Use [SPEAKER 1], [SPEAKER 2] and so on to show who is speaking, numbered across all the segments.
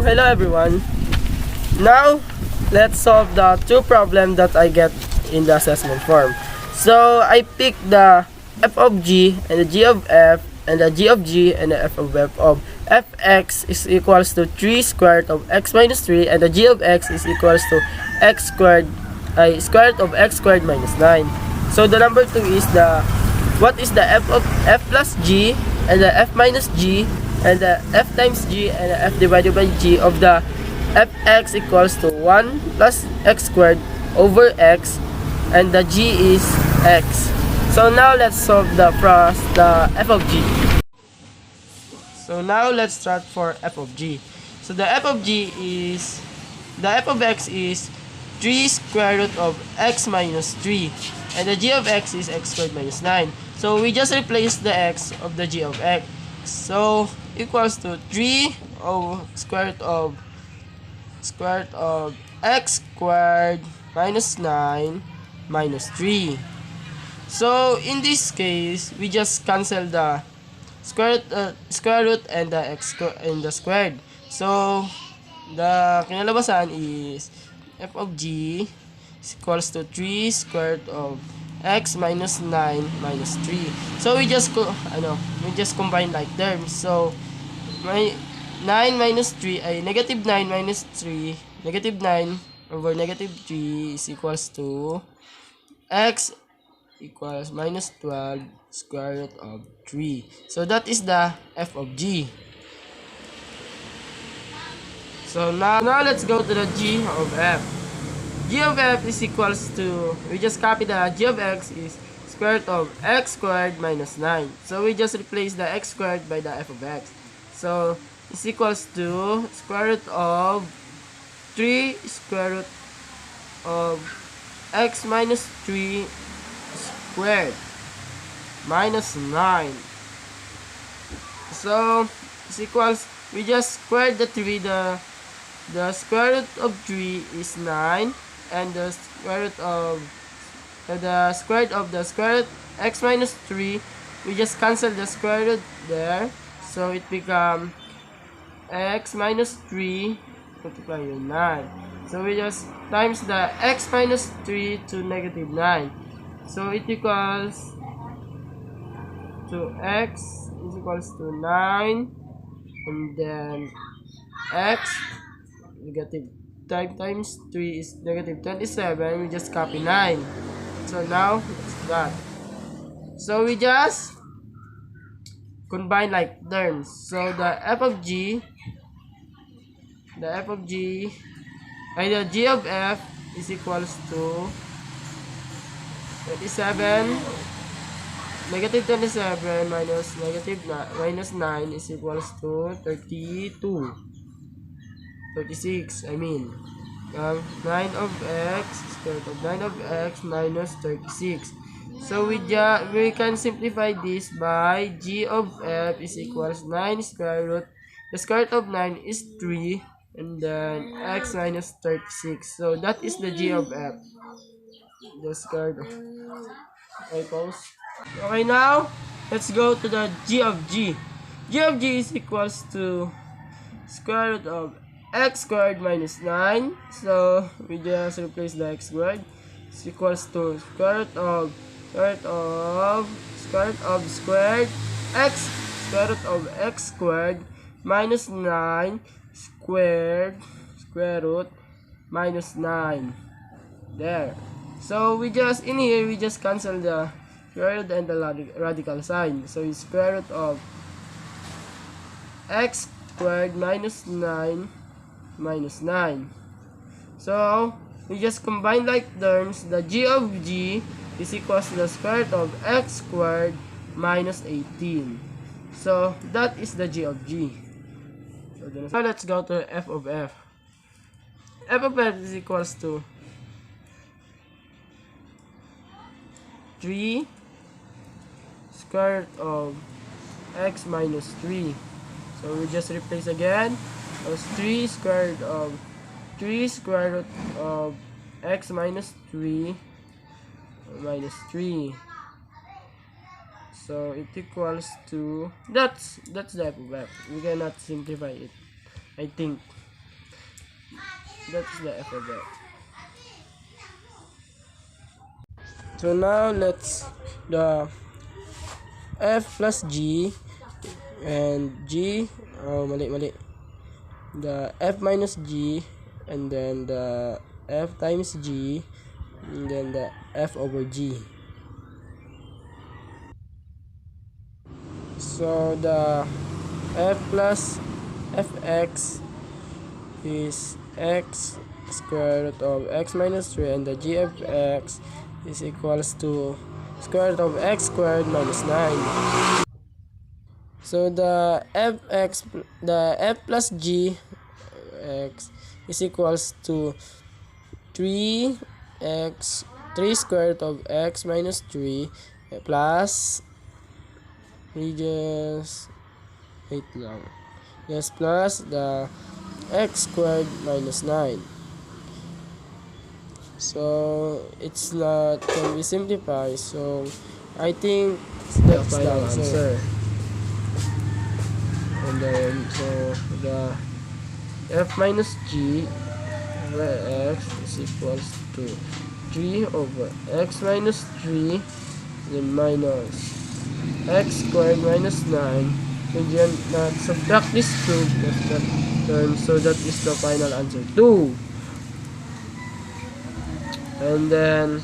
[SPEAKER 1] So hello everyone. Now let's solve the two problems that I get in the assessment form. So I picked the f of g and the g of f and the g of g and the f of fx is equals to 3 squared of x minus 3 and the g of x is equals to x squared square root of x squared minus 9. So the number 2 is the what is the f of f plus g and the f minus g and the f times g and the f divided by g of the fx equals to 1 plus x squared over x and the g is x. So now let's solve the f of g. So now let's start for f of g. So the f of g is the f of x is 3 square root of x minus 3 and the g of x is x squared minus 9. So we just replace the x of the g of x. So equals to 3 of square root of x squared minus 9 minus 3. So in this case, we just cancel the square root and the squared. So the kinalabasan is f of g is equals to 3 square root of x minus 9 minus 3. So we just combine like terms. So my 9 minus 3 ay negative 9 minus 3, negative 9 over negative 3 is equals to x equals minus 12 square root of 3. So that is the f of g. So now let's go to the g of f. G of f is equals to, we just copy the g of x is square root of x squared minus 9. So we just replace the x squared by the f of x. So is equals to square root of 3 square root of x minus 3 squared minus 9. So is equals, we just squared the 3, the square root of 3 is 9 and the square root of the square root x minus 3, we just cancel the square root there, so it becomes x minus 3 multiplied by 9. So we just times the x minus 3 to negative 9. So it equals to x is equals to 9 and then x negative 5 times 3 is negative 27. We just copy 9. So now it's that. So we just combine like terms. So the f of g the g of f is equals to 27 negative 27 minus minus 9 is equals to 32 36 I mean 9 of x square root of 9 of x minus 36. So we can simplify this by g of f is equals 9 square root, the square root of 9 is 3 and then x minus 36. So that is the g of f, the square root. I pause. Okay, now let's go to the g of g. G of g is equals to square root of x squared minus 9. So we just replace the x squared. Is equals to square root of squared x square root of x squared minus 9 squared square root minus 9. There. So we just in here we just cancel the square root and the radical sign. So it's square root of x squared minus 9 minus 9. So we just combine like terms. The g of g is equals to the square root of x squared minus 18. So that is the g of g. So now let's go to f of f. F of f is equals to 3 square root of x minus 3. So we just replace again as 3 square root of x minus 3 minus 3. So it equals to, that's the f of f. We cannot simplify it, I think. That is the f of x. So now let's the f plus g and g, mali, the f minus g, and then the f times g, and then the f over g. So the f plus fx is x square root of x minus 3, and the g of x is equals to square root of x squared minus 9. So the f plus g x is equals to 3 square root of x minus 3 plus, we just wait lang, yes, plus the x squared minus 9. So it's not can be simplified, so I think that's the final answer. And then so the f minus g over x is equals to 3 over x minus 3, then minus x squared minus 9. And then subtract this 2 plus that term, so that is the final answer 2. And then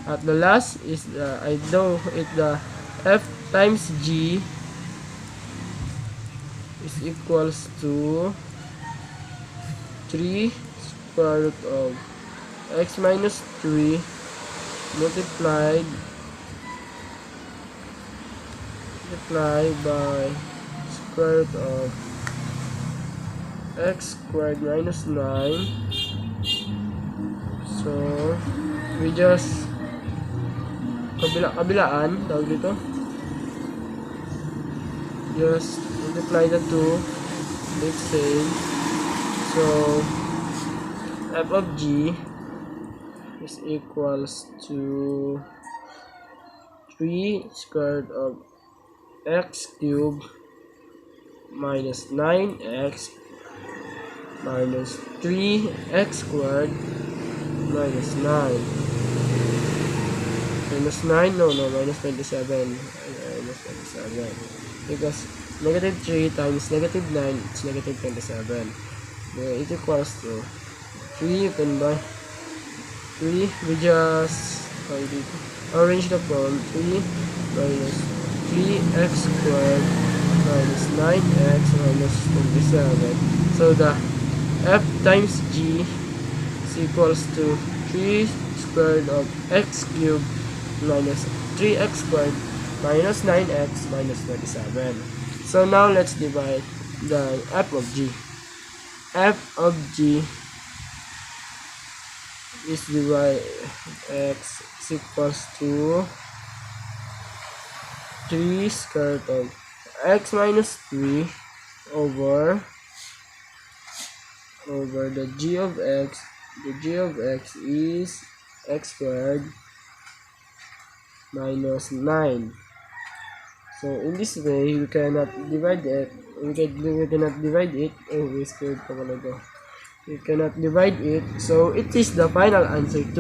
[SPEAKER 1] at the last is I know it, the f times g is equals to 3 square root of x minus 3 multiplied by square root of x squared minus 9. So we just kabilaan tawag dito, just multiply the two, make same. So f of g is equals to 3 square root of x cubed minus 9x minus 3x squared minus 9. Minus 9? No, minus 27. Minus 27. Because negative 3 times negative 9 is negative 27. So it equals to 3 by 3. We just arrange the form 3 minus 3x squared minus 9x minus 27. So the f times g equals to 3 square root of x cubed minus 3x squared minus 9x minus 27. So now let's divide the f of g. F of g is divide x is equals to 3 square root of x minus 3 over the g of x. The g of x is x squared minus 9. So in this way, we cannot divide it. We cannot divide it. Oh, we scared pa talaga. We cannot divide it. So it is the final answer 2.